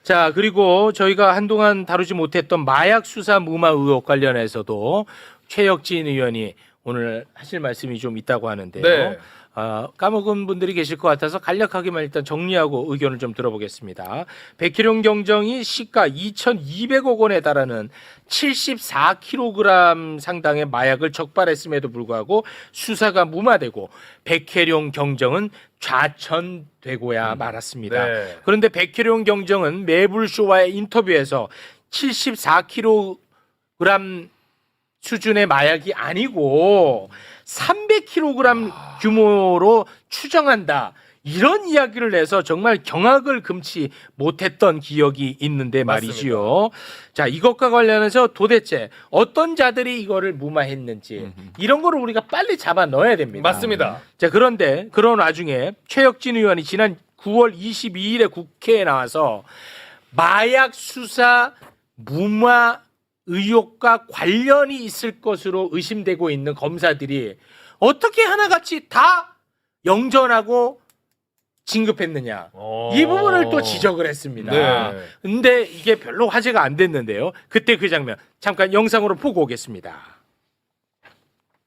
자, 그리고 저희가 한동안 다루지 못했던 마약 수사 무마 의혹 관련해서도 최혁진 의원이 오늘 하실 말씀이 좀 있다고 하는데요. 네. 까먹은 분들이 계실 것 같아서 간략하게만 일단 정리하고 의견을 좀 들어보겠습니다. 백희룡 경정이 시가 2,200억 원에 달하는 74kg 상당의 마약을 적발했음에도 불구하고 수사가 무마되고 백혜룡 경정은 좌천되고야 말았습니다. 네. 그런데 백혜룡 경정은 매불쇼와의 인터뷰에서 74kg 수준의 마약이 아니고 300kg 규모로 추정한다. 이런 이야기를 해서 정말 경악을 금치 못했던 기억이 있는데 말이지요. 자, 이것과 관련해서 도대체 어떤 자들이 이거를 무마했는지 이런 거를 우리가 빨리 잡아 넣어야 됩니다. 맞습니다. 자, 그런데 그런 와중에 최혁진 의원이 지난 9월 22일에 국회에 나와서 마약 수사 무마 의혹과 관련이 있을 것으로 의심되고 있는 검사들이 어떻게 하나같이 다 영전하고 진급했느냐. 이 부분을 또 지적을 했습니다. 네. 근데 이게 별로 화제가 안 됐는데요. 그때 그 장면 잠깐 영상으로 보고 오겠습니다.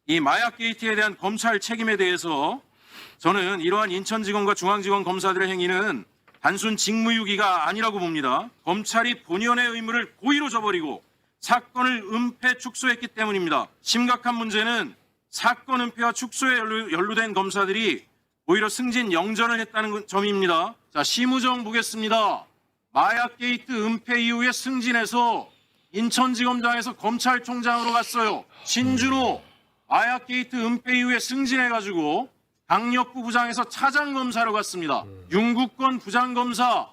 이 마약 게이트에 대한 검찰 책임에 대해서 저는 이러한 인천지검과 중앙지검 검사들의 행위는 단순 직무유기가 아니라고 봅니다. 검찰이 본연의 의무를 고의로 저버리고 사건을 은폐 축소했기 때문입니다. 심각한 문제는 사건 은폐와 축소에 연루된 검사들이 오히려 승진 영전을 했다는 점입니다. 자, 심우정 보겠습니다. 마약 게이트 은폐 이후에 승진해서 인천지검장에서 검찰총장으로 갔어요. 신준호 마약 게이트 은폐 이후에 승진해가지고 강력부 부장에서 차장검사로 갔습니다. 윤국권 부장검사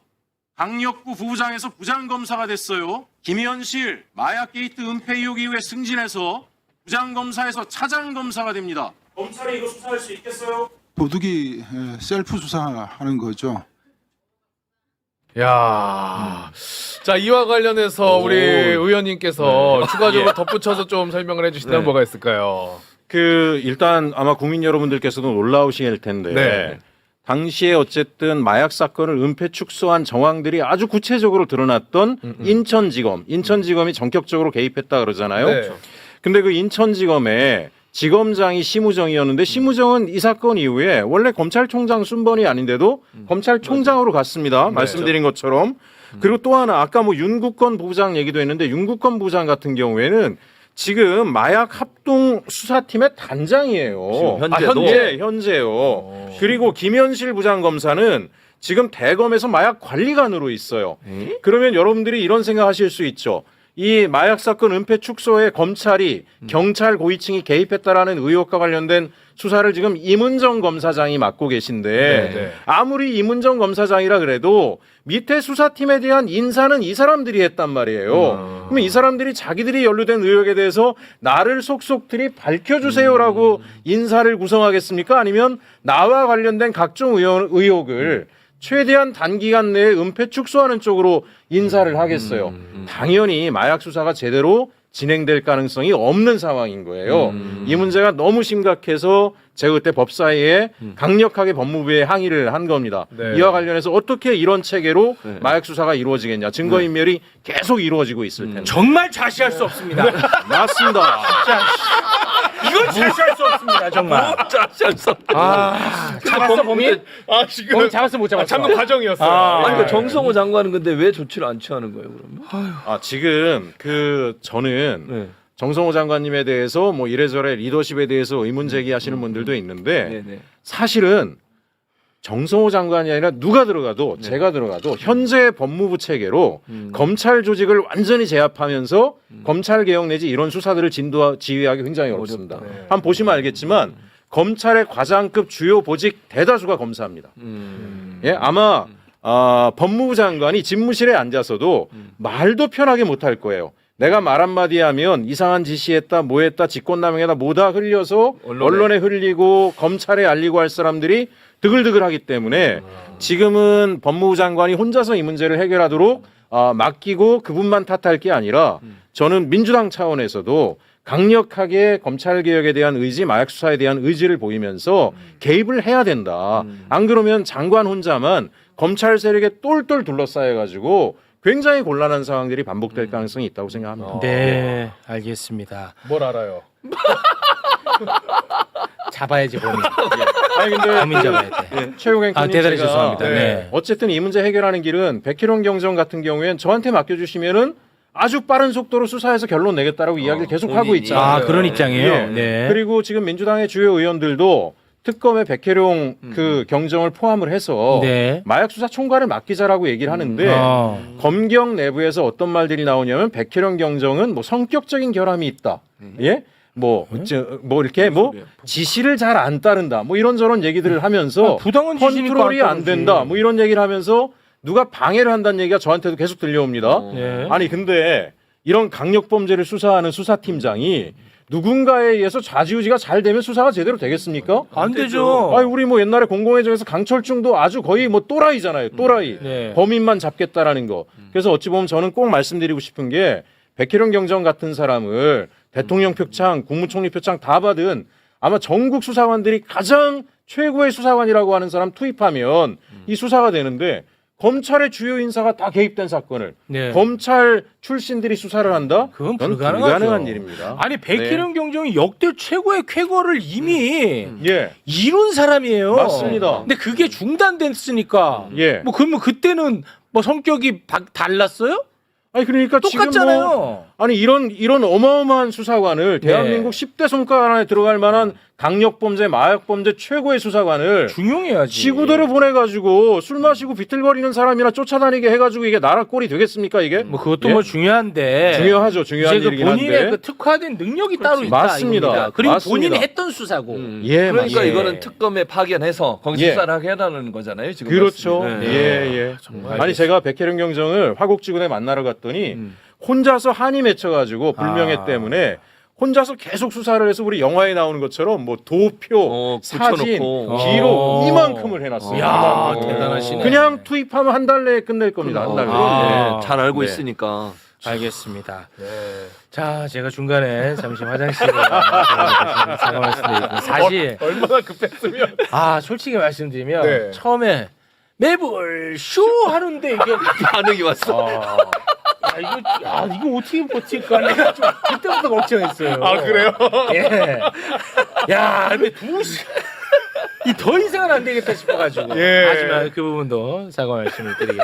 강력부 부부장에서 부장검사가 됐어요. 김현실 마약 게이트 은폐 의혹 이후에 승진해서 부장검사에서 차장검사가 됩니다. 검찰이 이거 수사할 수 있겠어요? 도둑이 셀프 수사하는 거죠. 야, 자 이와 관련해서 우리 의원님께서 추가적으로 덧붙여서 좀 설명을 해주신다면 뭐가 있을까요? 일단 아마 국민 여러분들께서도 놀라우실 텐데 네. 당시에 어쨌든 마약 사건을 은폐 축소한 정황들이 아주 구체적으로 드러났던 인천지검이 전격적으로 개입했다 그러잖아요. 네. 근데 그 인천지검에 지검장이 심우정이었는데 심우정은 이 사건 이후에 원래 검찰총장 순번이 아닌데도 검찰총장으로 갔습니다. 말씀드린 것처럼. 그리고 또 하나 아까 뭐 윤국권 부부장 얘기도 했는데 윤국권 부부장 같은 경우에는 지금 마약 합동 수사팀의 단장이에요. 현재요. 그리고 김현실 부장검사는 지금 대검에서 마약 관리관으로 있어요. 그러면 여러분들이 이런 생각하실 수 있죠. 이 마약 사건 은폐 축소에 검찰이 경찰 고위층이 개입했다라는 의혹과 관련된 수사를 지금 이문정 검사장이 맡고 계신데 아무리 이문정 검사장이라 그래도 밑에 수사팀에 대한 인사는 이 사람들이 했단 말이에요. 그러면 이 사람들이 자기들이 연루된 의혹에 대해서 나를 속속들이 밝혀주세요라고 인사를 구성하겠습니까? 아니면 나와 관련된 각종 의혹을 최대한 단기간 내에 은폐 축소하는 쪽으로 인사를 하겠어요. 당연히 마약 수사가 제대로 진행될 가능성이 없는 상황인 거예요. 이 문제가 너무 심각해서 제가 그때 법사위에 강력하게 법무부에 항의를 한 겁니다. 네. 이와 관련해서 어떻게 이런 체계로 마약 수사가 이루어지겠냐. 증거인멸이 계속 이루어지고 있을 텐데. 정말 좌시할 수 없습니다. 맞습니다. 이건 좌시할 수 없습니다. 정말. 잡았어 범인? 지금 범인 잡았어 못 잡았어? 잡는 과정이었어요. 아니, 그러니까 정성호 장관은 근데 왜 조치를 안 취하는 거예요, 그러면? 지금 저는 정성호 장관님에 대해서 뭐 이래저래 리더십에 대해서 의문 제기하시는 분들도 있는데 네네. 사실은 정성호 장관이 아니라 누가 들어가도 제가 들어가도 현재 법무부 체계로 검찰 조직을 완전히 제압하면서 검찰 개혁 내지 이런 수사들을 지휘하기 굉장히 어렵습니다. 한번 보시면 알겠지만 검찰의 과장급 주요 보직 대다수가 검사입니다. 예, 아마 법무부 장관이 집무실에 앉아서도 말도 편하게 못할 거예요. 내가 말 한마디 하면 이상한 지시했다, 뭐했다, 직권남용했다, 뭐다 흘려서 언론에 흘리고 검찰에 알리고 할 사람들이 드글드글하기 때문에 지금은 법무부 장관이 혼자서 이 문제를 해결하도록 맡기고 그분만 탓할 게 아니라 저는 민주당 차원에서도 강력하게 검찰개혁에 대한 의지, 마약 수사에 대한 의지를 보이면서 개입을 해야 된다. 안 그러면 장관 혼자만 검찰 세력에 똘똘 둘러싸여가지고 굉장히 곤란한 상황들이 반복될 가능성이 있다고 생각합니다. 네, 알겠습니다. 뭘 알아요? 잡아야지 범인. 아니 근데 범인 잡아야 돼. 최욱 앵커님 대단히 제가 죄송합니다. 네. 어쨌든 이 문제 해결하는 길은 백희룡 경정 같은 경우에는 저한테 맡겨주시면은 아주 빠른 속도로 수사해서 결론 내겠다라고 이야기를 계속 하고 본인이. 있잖아요. 아, 그런 입장이에요. 예. 네. 그리고 지금 민주당의 주요 의원들도 특검에 백혜룡 그 경정을 포함을 해서 네. 마약 수사 총괄을 맡기자라고 얘기를 하는데 검경 내부에서 어떤 말들이 나오냐면 백혜룡 경정은 뭐 성격적인 결함이 있다. 예? 뭐 이렇게 뭐 지시를 잘 안 따른다. 뭐 이런저런 얘기들을 하면서 부당한 지시니까 컨트롤이 안 안 된다. 뭐 이런 얘기를 하면서 누가 방해를 한다는 얘기가 저한테도 계속 들려옵니다. 네. 아니 근데 이런 강력 범죄를 수사하는 수사팀장이 누군가에 의해서 좌지우지가 잘 되면 수사가 제대로 되겠습니까? 안 되죠. 아니 우리 뭐 옛날에 공공의정에서 강철중도 아주 거의 뭐 또라이잖아요. 또라이. 네. 범인만 잡겠다라는 거. 그래서 어찌 보면 저는 꼭 말씀드리고 싶은 게 백혜룡 경정 같은 사람을 대통령 표창, 국무총리 표창 다 받은 아마 전국 수사관들이 가장 최고의 수사관이라고 하는 사람 투입하면 이 수사가 되는데 검찰의 주요 인사가 다 개입된 사건을 네. 검찰 출신들이 수사를 한다? 그건 저는 불가능하죠. 불가능한 일입니다. 아니 백희룡 경정이 역대 최고의 쾌거를 이미 예, 이룬 사람이에요. 맞습니다. 근데 그게 중단됐으니까. 예. 뭐 그러면 그때는 뭐 성격이 달랐어요? 아니 그러니까 지금 똑같잖아요. 뭐 아니 이런 어마어마한 수사관을 네. 대한민국 10대 손가락 안에 들어갈 만한 강력범죄, 마약범죄 최고의 수사관을 중용해야지. 지구대로 보내가지고 술 마시고 비틀거리는 사람이나 쫓아다니게 해가지고 이게 나라 꼴이 되겠습니까 이게? 뭐 그것도 예? 뭐 중요한데. 중요하죠, 중요한 이제 그 일이긴 본인의 한데. 그 특화된 능력이 따로 있다. 맞습니다. 이겁니다. 그리고 맞습니다. 본인이 했던 수사고. 예, 그러니까 맞습니다. 이거는 특검에 파견해서 거기 예. 수사를 하게 해달라는 거잖아요. 지금 그렇죠. 말씀이. 네. 예. 아니 제가 백혜령 경정을 화곡지구에 만나러 갔더니 혼자서 한이 맺혀가지고 불명예 때문에 혼자서 계속 수사를 해서 우리 영화에 나오는 것처럼 뭐 도표, 사진, 붙여놓고. 기록 이만큼을 해놨어요. 야, 이만큼. 대단하시네. 그냥 투입하면 한 달 내에 끝낼 겁니다. 한 달 내에. 아. 네, 잘 알고 네. 있으니까. 알겠습니다. 자, 제가 중간에 잠시 화장실에 사과 말씀드리고 사실 얼마나 급했으면. 솔직히 말씀드리면 네. 처음에 매불 쇼 하는데 이게 반응이 왔어. 이거 어떻게 버틸까 내가 좀 그때부터 걱정했어요. 아 그래요? 예. 야, 근데 더 이상은 안 되겠다 싶어가지고. 예. 하지만 그 부분도 사과 말씀을 드리겠습니다.